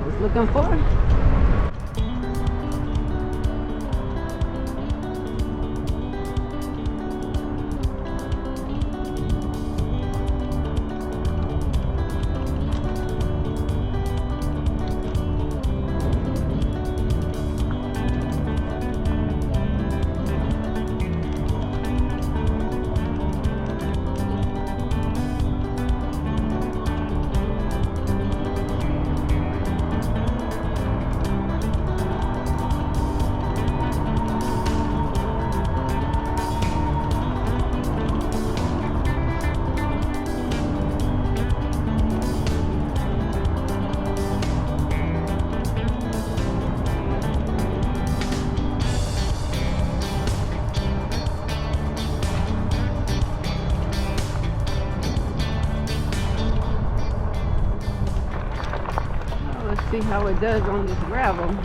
was looking for. See how it does on this gravel.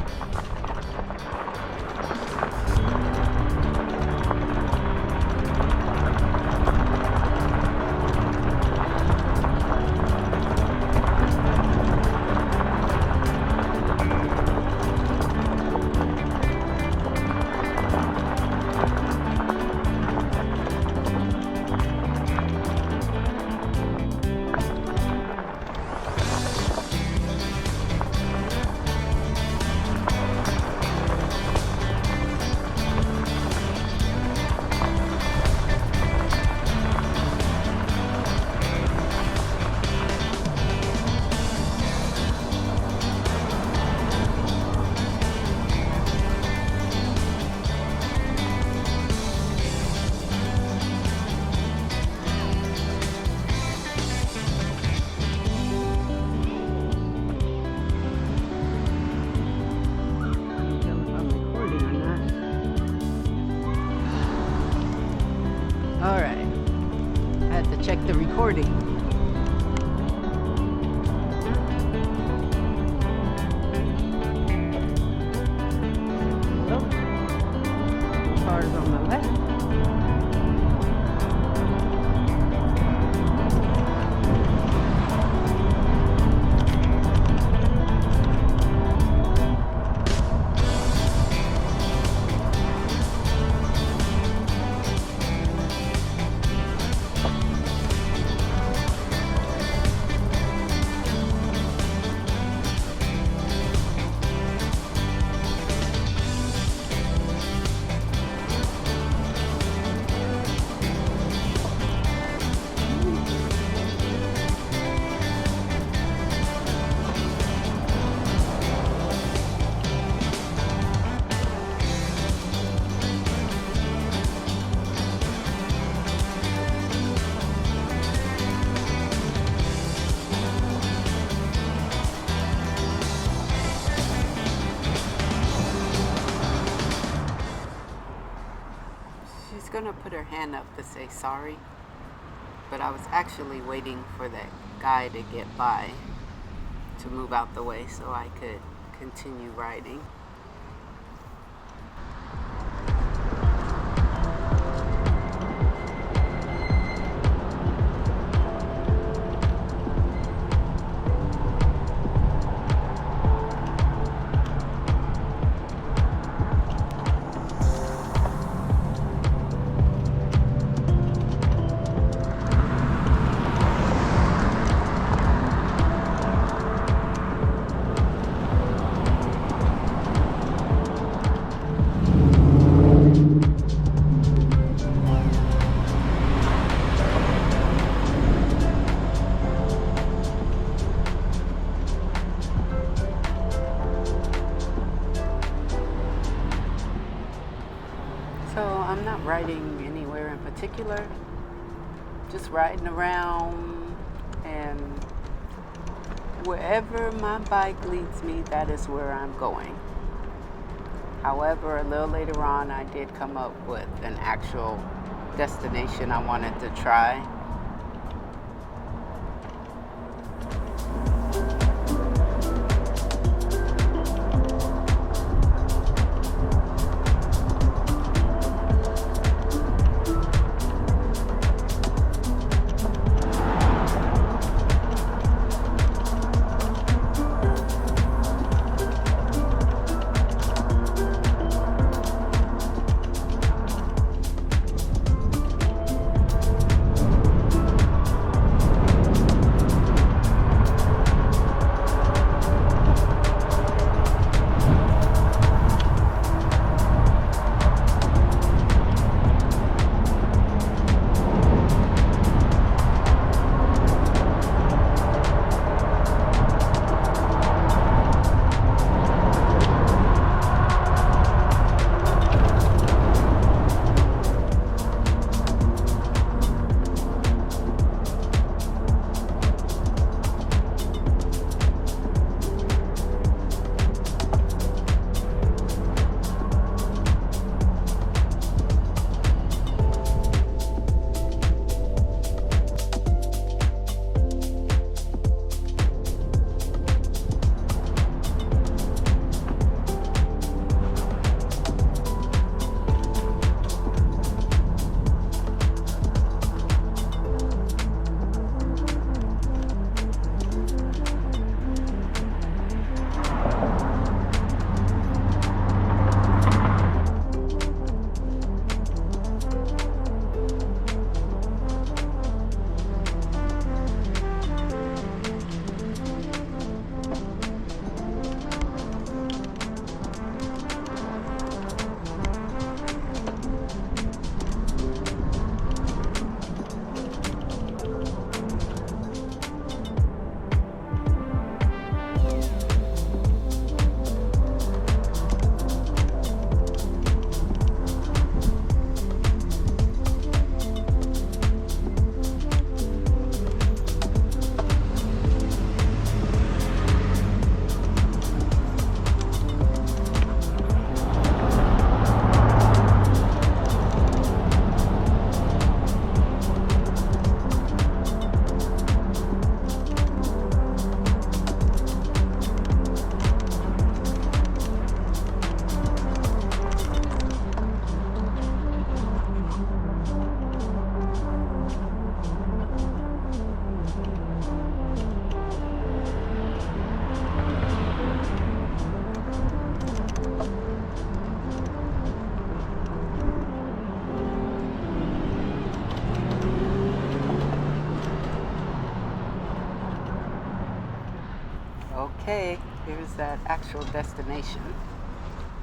Alright, I had to check the recording. Well, cars on the left. She's gonna put her hand up to say sorry, but I was actually waiting for that guy to get by to move out the way so I could continue riding. So I'm not riding anywhere in particular, just riding around, and wherever my bike leads me, that is where I'm going. However, a little later on, I did come up with an actual destination I wanted to try. Okay, here's that actual destination.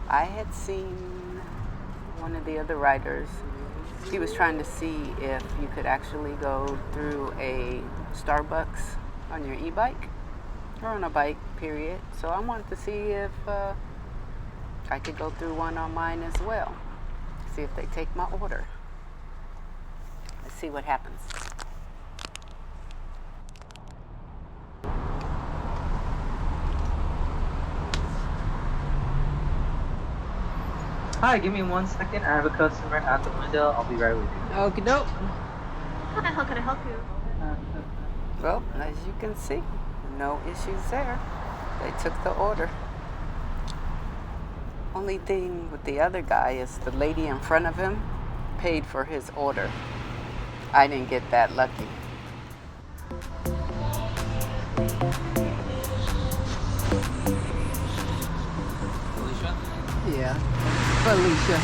I had seen one of the other riders. He was trying to see if you could actually go through a Starbucks on your e-bike or on a bike, period. So I wanted to see if I could go through one on mine as well. See if they take my order. Let's see what happens. Hi, give me 1 second. I have a customer at the window. I'll be right with you. Okie doke. Hi, how can I help you? Well, as you can see, no issues there. They took the order. Only thing with the other guy is the lady in front of him paid for his order. I didn't get that lucky. Alicia? Yeah, Felicia.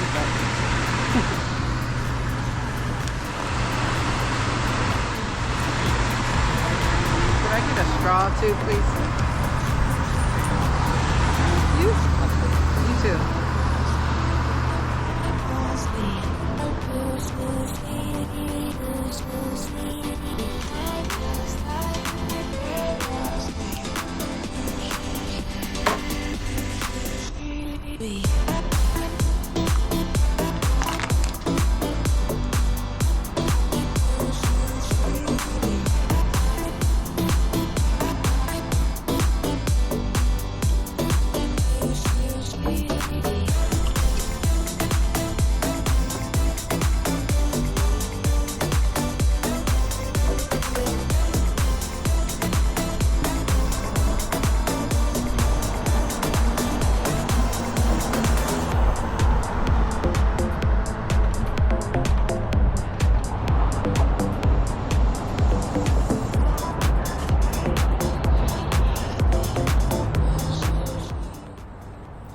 Could I get a straw too, please? You too.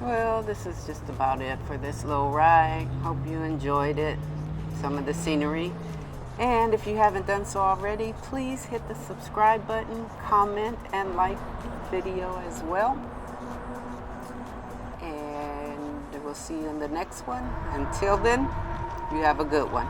Well, this is just about it for this little ride. Hope you enjoyed it, some of the scenery. And if you haven't done so already, please hit the subscribe button, comment, and like the video as well. And we'll see you in the next one. Until then, you have a good one.